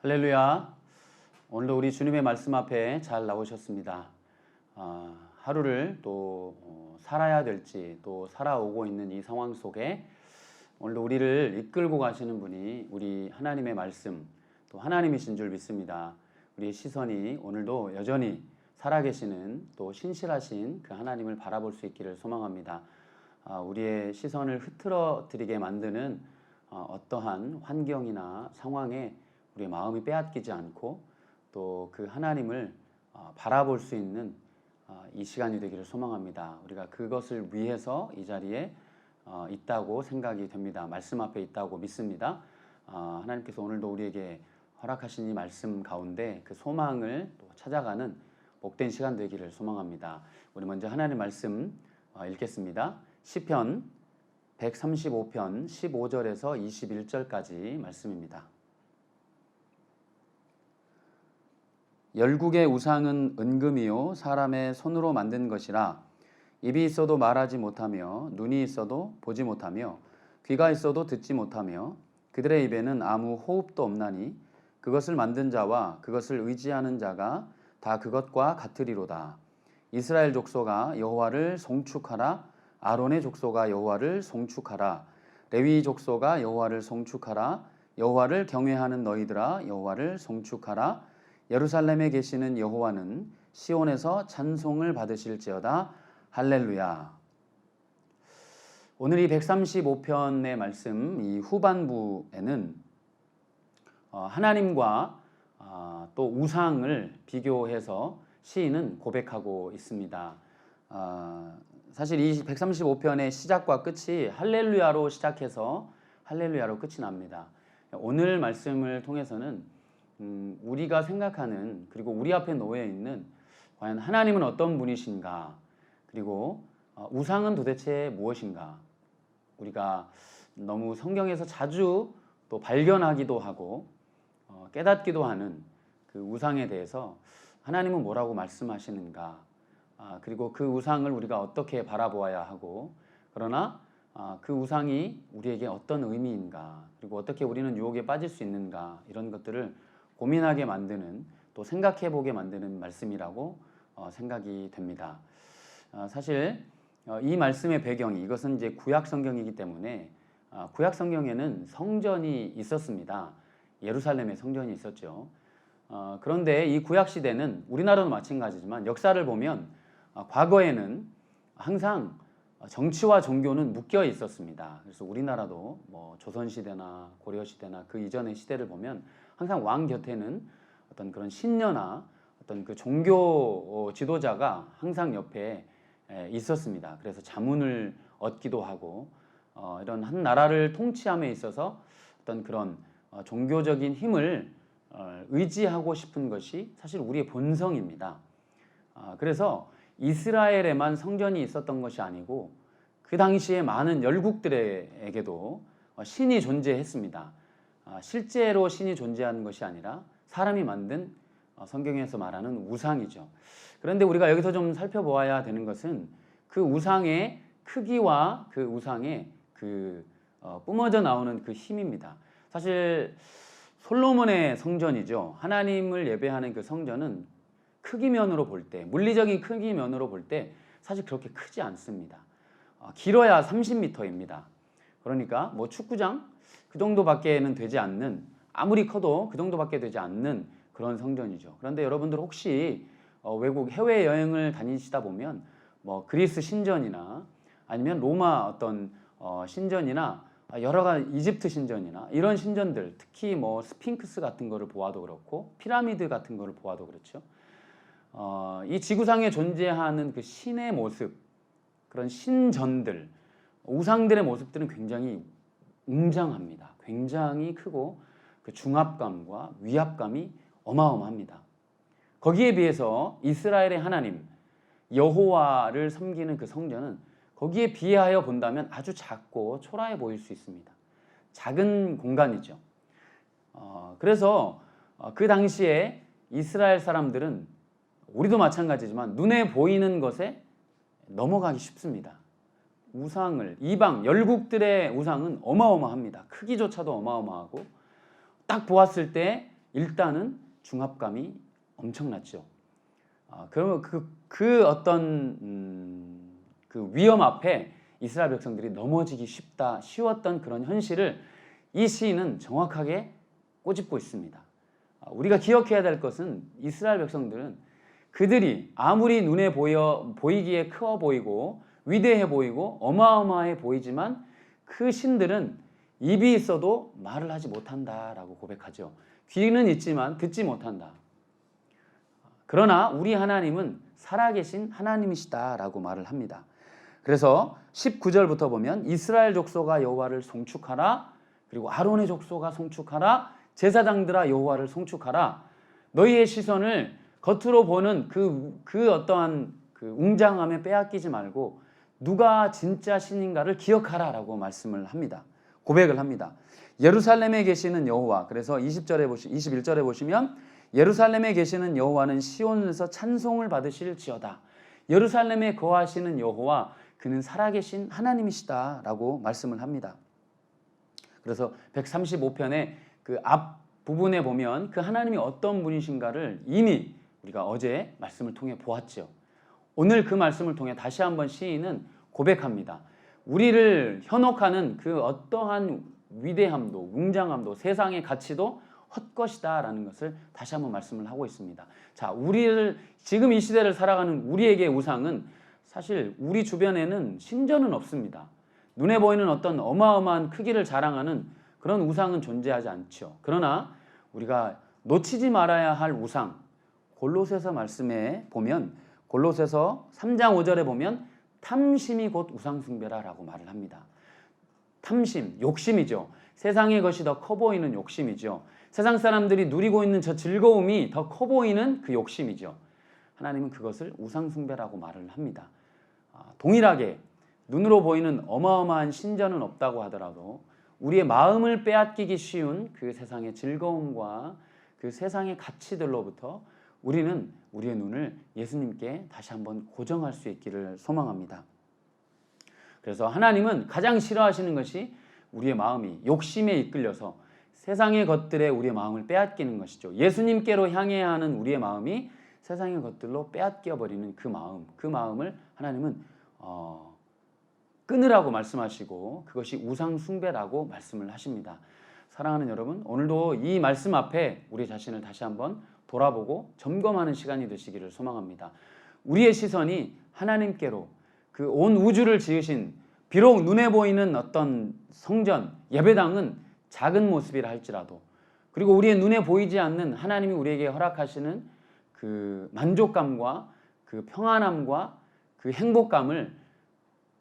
할렐루야. 오늘도 우리 주님의 말씀 앞에 잘 나오셨습니다. 하루를 또 살아야 될지 또 살아오고 있는 이 상황 속에 오늘도 우리를 이끌고 가시는 분이 우리 하나님의 말씀 또 하나님이신 줄 믿습니다. 우리의 시선이 오늘도 여전히 살아계시는 또 신실하신 그 하나님을 바라볼 수 있기를 소망합니다. 우리의 시선을 흐트러뜨리게 만드는 어떠한 환경이나 상황에 우리의 마음이 빼앗기지 않고 또 그 하나님을 바라볼 수 있는 이 시간이 되기를 소망합니다. 우리가 그것을 위해서 이 자리에 있다고 생각이 됩니다. 말씀 앞에 있다고 믿습니다. 하나님께서 오늘도 우리에게 허락하신 이 말씀 가운데 그 소망을 또 찾아가는 복된 시간 되기를 소망합니다. 우리 먼저 하나님의 말씀 읽겠습니다. 시편 135편 15절에서 21절까지 말씀입니다. 열국의 우상은 은금이요 사람의 손으로 만든 것이라. 입이 있어도 말하지 못하며 눈이 있어도 보지 못하며 귀가 있어도 듣지 못하며 그들의 입에는 아무 호흡도 없나니 그것을 만든 자와 그것을 의지하는 자가 다 그것과 같으리로다. 이스라엘 족속아 여호와를 송축하라. 아론의 족속아 여호와를 송축하라. 레위 족속아 여호와를 송축하라. 여호와를 경외하는 너희들아 여호와를 송축하라. 예루살렘에 계시는 여호와는 시온에서 찬송을 받으실지어다. 할렐루야. 오늘 이 135편의 말씀 이 후반부에는 하나님과 또 우상을 비교해서 시인은 고백하고 있습니다. 사실 이 135편의 시작과 끝이 할렐루야로 시작해서 할렐루야로 끝이 납니다. 오늘 말씀을 통해서는 우리가 생각하는 그리고 우리 앞에 놓여 있는 과연 하나님은 어떤 분이신가, 그리고 우상은 도대체 무엇인가, 우리가 너무 성경에서 자주 또 발견하기도 하고 깨닫기도 하는 그 우상에 대해서 하나님은 뭐라고 말씀하시는가, 그리고 그 우상을 우리가 어떻게 바라보아야 하고, 그러나 그 우상이 우리에게 어떤 의미인가, 그리고 어떻게 우리는 유혹에 빠질 수 있는가, 이런 것들을 고민하게 만드는, 또 생각해보게 만드는 말씀이라고 생각이 됩니다. 사실 이 말씀의 배경이, 이것은 이제 구약 성경이기 때문에 구약 성경에는 성전이 있었습니다. 예루살렘에 성전이 있었죠. 그런데 이 구약 시대는 우리나라도 마찬가지지만 역사를 보면 과거에는 항상 정치와 종교는 묶여 있었습니다. 그래서 우리나라도 뭐 조선시대나 고려시대나 그 이전의 시대를 보면 항상 왕 곁에는 어떤 그런 신녀나 어떤 그 종교 지도자가 항상 옆에 있었습니다. 그래서 자문을 얻기도 하고 이런 한 나라를 통치함에 있어서 어떤 그런 종교적인 힘을 의지하고 싶은 것이 사실 우리의 본성입니다. 그래서 이스라엘에만 성전이 있었던 것이 아니고 그 당시에 많은 열국들에게도 신이 존재했습니다. 실제로 신이 존재하는 것이 아니라 사람이 만든 성경에서 말하는 우상이죠. 그런데 우리가 여기서 좀 살펴보아야 되는 것은 그 우상의 크기와 그 우상의 그 뿜어져 나오는 그 힘입니다. 사실 솔로몬의 성전이죠. 하나님을 예배하는 그 성전은 크기면으로 볼 때, 물리적인 크기면으로 볼 때 사실 그렇게 크지 않습니다. 길어야 30m입니다. 그러니까 뭐 축구장 그 정도밖에는 되지 않는, 아무리 커도 그 정도밖에 되지 않는 그런 성전이죠. 그런데 여러분들 혹시 외국 해외 여행을 다니시다 보면 뭐 그리스 신전이나 아니면 로마 어떤 신전이나 여러 가지 이집트 신전이나 이런 신전들, 특히 뭐 스핑크스 같은 거를 보아도 그렇고 피라미드 같은 거를 보아도 그렇죠. 이 지구상에 존재하는 그 신의 모습, 그런 신전들, 우상들의 모습들은 굉장히 웅장합니다. 굉장히 크고 그 중압감과 위압감이 어마어마합니다. 거기에 비해서 이스라엘의 하나님 여호와를 섬기는 그 성전은 거기에 비하여 본다면 아주 작고 초라해 보일 수 있습니다. 작은 공간이죠. 그래서 그 당시에 이스라엘 사람들은, 우리도 마찬가지지만 눈에 보이는 것에 넘어가기 쉽습니다. 우상을, 이방 열국들의 우상은 어마어마합니다. 크기조차도 어마어마하고 딱 보았을 때 일단은 중압감이 엄청났죠. 그러면 그 어떤 그 위험 앞에 이스라엘 백성들이 넘어지기 쉬웠던 그런 현실을 이 시인은 정확하게 꼬집고 있습니다. 우리가 기억해야 될 것은 이스라엘 백성들은 그들이 아무리 눈에 보이기에 커 보이고 위대해 보이고 어마어마해 보이지만 그 신들은 입이 있어도 말을 하지 못한다라고 고백하죠. 귀는 있지만 듣지 못한다. 그러나 우리 하나님은 살아계신 하나님이시다라고 말을 합니다. 그래서 19절부터 보면 이스라엘 족속아 여호와를 송축하라. 그리고 아론의 족속아 송축하라. 제사장들아 여호와를 송축하라. 너희의 시선을 겉으로 보는 그 어떠한 그 웅장함에 빼앗기지 말고 누가 진짜 신인가를 기억하라라고 말씀을 합니다. 고백을 합니다. 예루살렘에 계시는 여호와. 그래서 21절에 보시면 예루살렘에 계시는 여호와는 시온에서 찬송을 받으실지어다. 예루살렘에 거하시는 여호와 그는 살아계신 하나님이시다라고 말씀을 합니다. 그래서 135편의 그 앞 부분에 보면 그 하나님이 어떤 분이신가를 이미 우리가 어제 말씀을 통해 보았죠. 오늘 그 말씀을 통해 다시 한번 시인은 고백합니다. 우리를 현혹하는 그 어떠한 위대함도 웅장함도 세상의 가치도 헛것이다 라는 것을 다시 한번 말씀을 하고 있습니다. 자, 우리를 지금 이 시대를 살아가는 우리에게 우상은 사실 우리 주변에는 신전은 없습니다. 눈에 보이는 어떤 어마어마한 크기를 자랑하는 그런 우상은 존재하지 않죠. 그러나 우리가 놓치지 말아야 할 우상, 골로새서 말씀에 보면 골로새서 3장 5절에 보면 탐심이 곧 우상 숭배라라고 말을 합니다. 탐심, 욕심이죠. 세상의 것이 더 커 보이는 욕심이죠. 세상 사람들이 누리고 있는 저 즐거움이 더 커 보이는 그 욕심이죠. 하나님은 그것을 우상 숭배라고 말을 합니다. 동일하게 눈으로 보이는 어마어마한 신전은 없다고 하더라도 우리의 마음을 빼앗기기 쉬운 그 세상의 즐거움과 그 세상의 가치들로부터 우리는 우리의 눈을 예수님께 다시 한번 고정할 수 있기를 소망합니다. 그래서 하나님은 가장 싫어하시는 것이 우리의 마음이 욕심에 이끌려서 세상의 것들에 우리의 마음을 빼앗기는 것이죠. 예수님께로 향해야 하는 우리의 마음이 세상의 것들로 빼앗겨 버리는 그 마음을 하나님은 끊으라고 말씀하시고 그것이 우상 숭배라고 말씀을 하십니다. 사랑하는 여러분, 오늘도 이 말씀 앞에 우리 자신을 다시 한번 돌아보고 점검하는 시간이 되시기를 소망합니다. 우리의 시선이 하나님께로 그 온 우주를 지으신 비록 눈에 보이는 어떤 성전, 예배당은 작은 모습이라 할지라도 그리고 우리의 눈에 보이지 않는 하나님이 우리에게 허락하시는 그 만족감과 그 평안함과 그 행복감을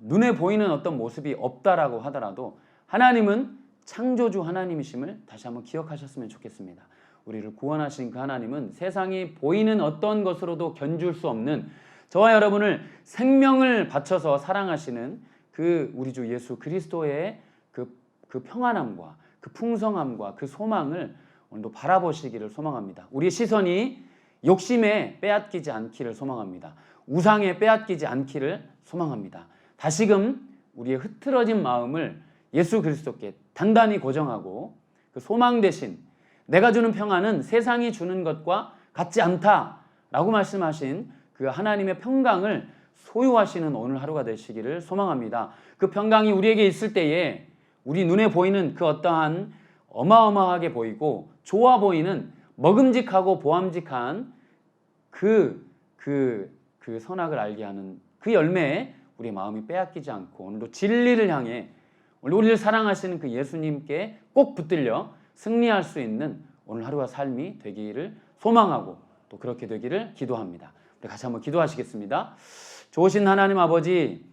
눈에 보이는 어떤 모습이 없다라고 하더라도 하나님은 창조주 하나님이심을 다시 한번 기억하셨으면 좋겠습니다. 우리를 구원하신 그 하나님은 세상이 보이는 어떤 것으로도 견줄 수 없는 저와 여러분을 생명을 바쳐서 사랑하시는 그 우리 주 예수 그리스도의 그 평안함과 그 풍성함과 그 소망을 오늘도 바라보시기를 소망합니다. 우리의 시선이 욕심에 빼앗기지 않기를 소망합니다. 우상에 빼앗기지 않기를 소망합니다. 다시금 우리의 흐트러진 마음을 예수 그리스도께 단단히 고정하고 그 소망 대신 내가 주는 평안은 세상이 주는 것과 같지 않다라고 말씀하신 그 하나님의 평강을 소유하시는 오늘 하루가 되시기를 소망합니다. 그 평강이 우리에게 있을 때에 우리 눈에 보이는 그 어떠한 어마어마하게 보이고 좋아 보이는 먹음직하고 보암직한 그 선악을 알게 하는 그 열매에 우리의 마음이 빼앗기지 않고 오늘도 진리를 향해 우리를 사랑하시는 그 예수님께 꼭 붙들려 승리할 수 있는 오늘 하루와 삶이 되기를 소망하고 또 그렇게 되기를 기도합니다. 우리 같이 한번 기도하시겠습니다. 좋으신 하나님 아버지,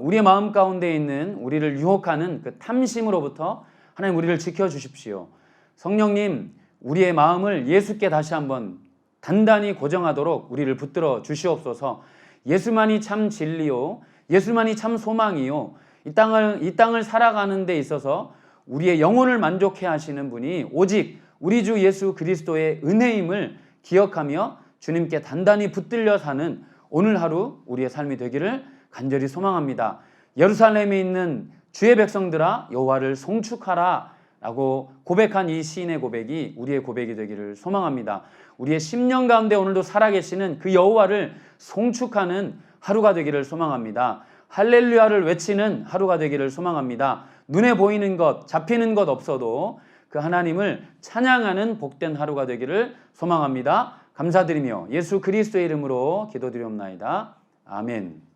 우리의 마음 가운데 있는 우리를 유혹하는 그 탐심으로부터 하나님 우리를 지켜주십시오. 성령님, 우리의 마음을 예수께 다시 한번 단단히 고정하도록 우리를 붙들어 주시옵소서. 예수만이 참 진리요, 예수만이 참 소망이요, 이 땅을 살아가는 데 있어서 우리의 영혼을 만족해 하시는 분이 오직 우리 주 예수 그리스도의 은혜임을 기억하며 주님께 단단히 붙들려 사는 오늘 하루 우리의 삶이 되기를 간절히 소망합니다. 예루살렘에 있는 주의 백성들아 여호와를 송축하라 라고 고백한 이 시인의 고백이 우리의 고백이 되기를 소망합니다. 우리의 심령 가운데 오늘도 살아계시는 그 여호와를 송축하는 하루가 되기를 소망합니다. 할렐루야를 외치는 하루가 되기를 소망합니다. 눈에 보이는 것, 잡히는 것 없어도 그 하나님을 찬양하는 복된 하루가 되기를 소망합니다. 감사드리며 예수 그리스도의 이름으로 기도드리옵나이다. 아멘.